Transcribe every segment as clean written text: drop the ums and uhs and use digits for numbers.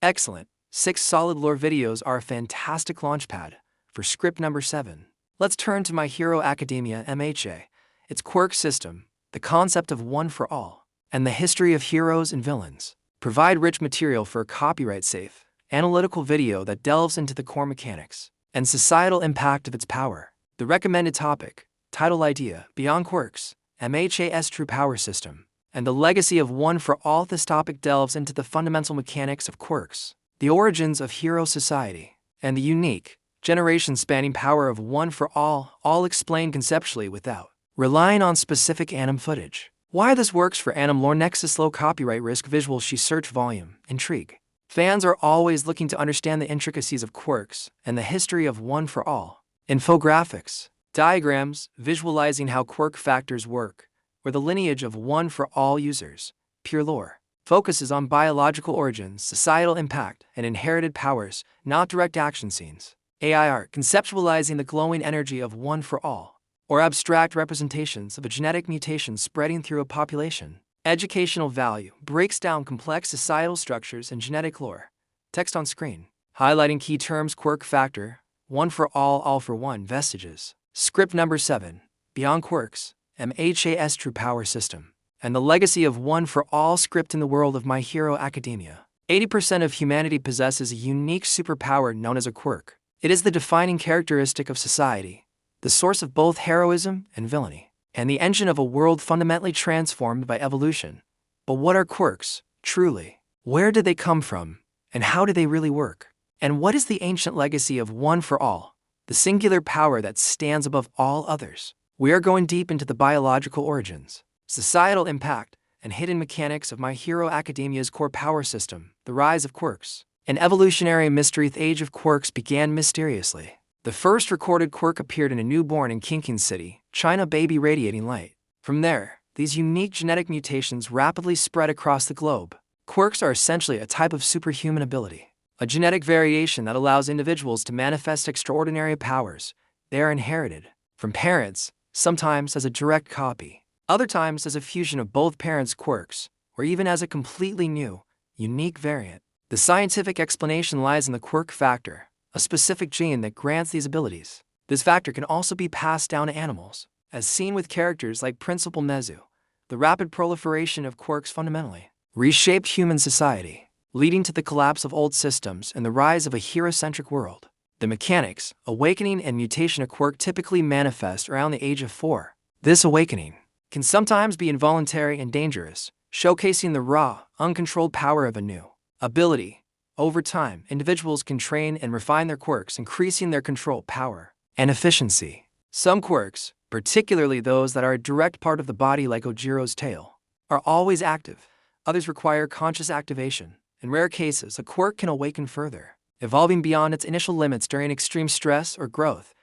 Excellent. 6 solid lore videos are a fantastic launchpad for script number 7. Let's turn to My Hero Academia MHA, its Quirk system, the concept of one for all, and the history of heroes and villains. Provide rich material for a copyright-safe, analytical video that delves into the core mechanics and societal impact of its power. The recommended topic, title idea, Beyond Quirks, MHA's true power system, and the legacy of one for all. This topic delves into the fundamental mechanics of Quirks, the origins of hero society, and the unique, generation-spanning power of one for all explained conceptually without relying on specific anim footage. Why this works for anim Lore Nexus low copyright risk visual she search volume, intrigue. Fans are always looking to understand the intricacies of Quirks and the history of one for all. Infographics, diagrams visualizing how Quirk factors work, or the lineage of one for all users. Pure lore focuses on biological origins, societal impact, and inherited powers, not direct action scenes. AI art conceptualizing the glowing energy of one for all, or abstract representations of a genetic mutation spreading through a population. Educational value breaks down complex societal structures and genetic lore. Text on screen, highlighting key terms: Quirk factor, one for all for one. Vestiges. Script number 7, Beyond Quirks, MHA's true power system, and the legacy of one for all. Script in the world of My Hero Academia. 80% of humanity possesses a unique superpower known as a quirk. It is the defining characteristic of society, the source of both heroism and villainy, and the engine of a world fundamentally transformed by evolution. But what are quirks, truly? Where did they come from? And how do they really work? And what is the ancient legacy of one for all, the singular power that stands above all others? We are going deep into the biological origins, societal impact, and hidden mechanics of My Hero Academia's core power system, the rise of quirks. An evolutionary mystery. The age of quirks began mysteriously. The first recorded quirk appeared in a newborn in Qingqing City, China, baby radiating light. From there, these unique genetic mutations rapidly spread across the globe. Quirks are essentially a type of superhuman ability, a genetic variation that allows individuals to manifest extraordinary powers. They are inherited from parents, sometimes as a direct copy, other times as a fusion of both parents' quirks, or even as a completely new, unique variant. The scientific explanation lies in the quirk factor, a specific gene that grants these abilities. This factor can also be passed down to animals, as seen with characters like Principal Mha'S. The rapid proliferation of quirks fundamentally reshaped human society, leading to the collapse of old systems and the rise of a hero-centric world. The mechanics, awakening and mutation. A quirk typically manifest around the age of 4. This awakening can sometimes be involuntary and dangerous, showcasing the raw, uncontrolled power of a new ability. Over time, individuals can train and refine their quirks, increasing their control, power, and efficiency. Some quirks, particularly those that are a direct part of the body like Ojiro's tail, are always active. Others require conscious activation. In rare cases, a quirk can awaken further, evolving beyond its initial limits during extreme stress or growth.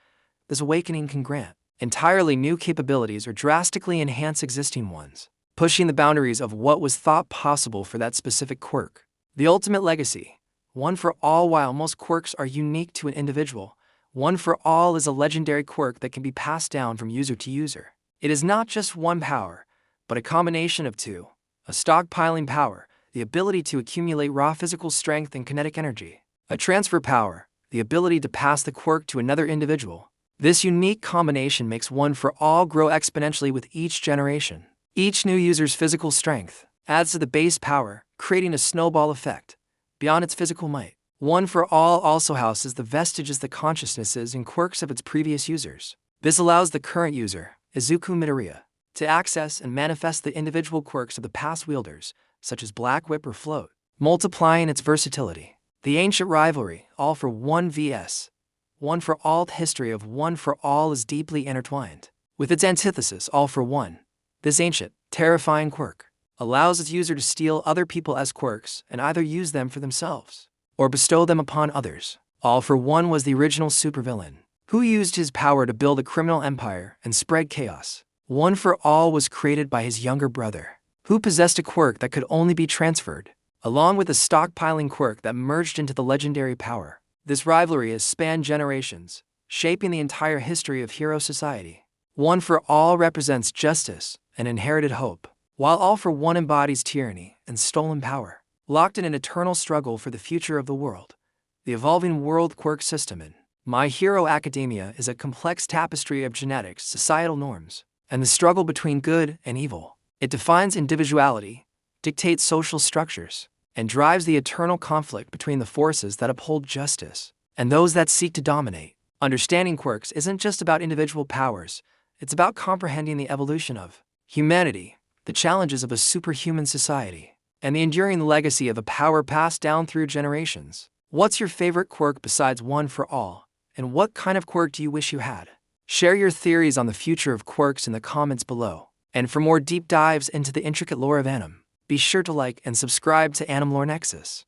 This awakening can grant entirely new capabilities or drastically enhance existing ones, pushing the boundaries of what was thought possible for that specific quirk. The ultimate legacy, one for all. While most quirks are unique to an individual, one for all is a legendary quirk that can be passed down from user to user. It is not just one power, but a combination of two: a stockpiling power, the ability to accumulate raw physical strength and kinetic energy; a transfer power, the ability to pass the quirk to another individual. This unique combination makes one for all grow exponentially with each generation. Each new user's physical strength adds to the base power, creating a snowball effect. Beyond its physical might, one for all also houses the vestiges, the consciousnesses and quirks of its previous users. This allows the current user, Izuku Midoriya, to access and manifest the individual quirks of the past wielders, such as Black Whip or Float, multiplying its versatility. The ancient rivalry, all for one vs. one for all. The history of one for all is deeply intertwined with its antithesis, all for one. This ancient, terrifying quirk allows its user to steal other people as quirks and either use them for themselves or bestow them upon others. All for one was the original supervillain who used his power to build a criminal empire and spread chaos. One for all was created by his younger brother, who possessed a quirk that could only be transferred, along with a stockpiling quirk that merged into the legendary power. This rivalry has spanned generations, shaping the entire history of hero society. One for all represents justice and inherited hope, while all for one embodies tyranny and stolen power. locked in an eternal struggle for the future of the world. The evolving world Quirk system in My Hero Academia is a complex tapestry of genetics, societal norms, and the struggle between good and evil. It defines individuality, dictates social structures, and drives the eternal conflict between the forces that uphold justice and those that seek to dominate. Understanding Quirks isn't just about individual powers, it's about comprehending the evolution of humanity, the challenges of a superhuman society, and the enduring legacy of a power passed down through generations. What's your favorite quirk besides One for All, and what kind of quirk do you wish you had? Share your theories on the future of quirks in the comments below. And for more deep dives into the intricate lore of Anim, be sure to like and subscribe to Anim Lore Nexus.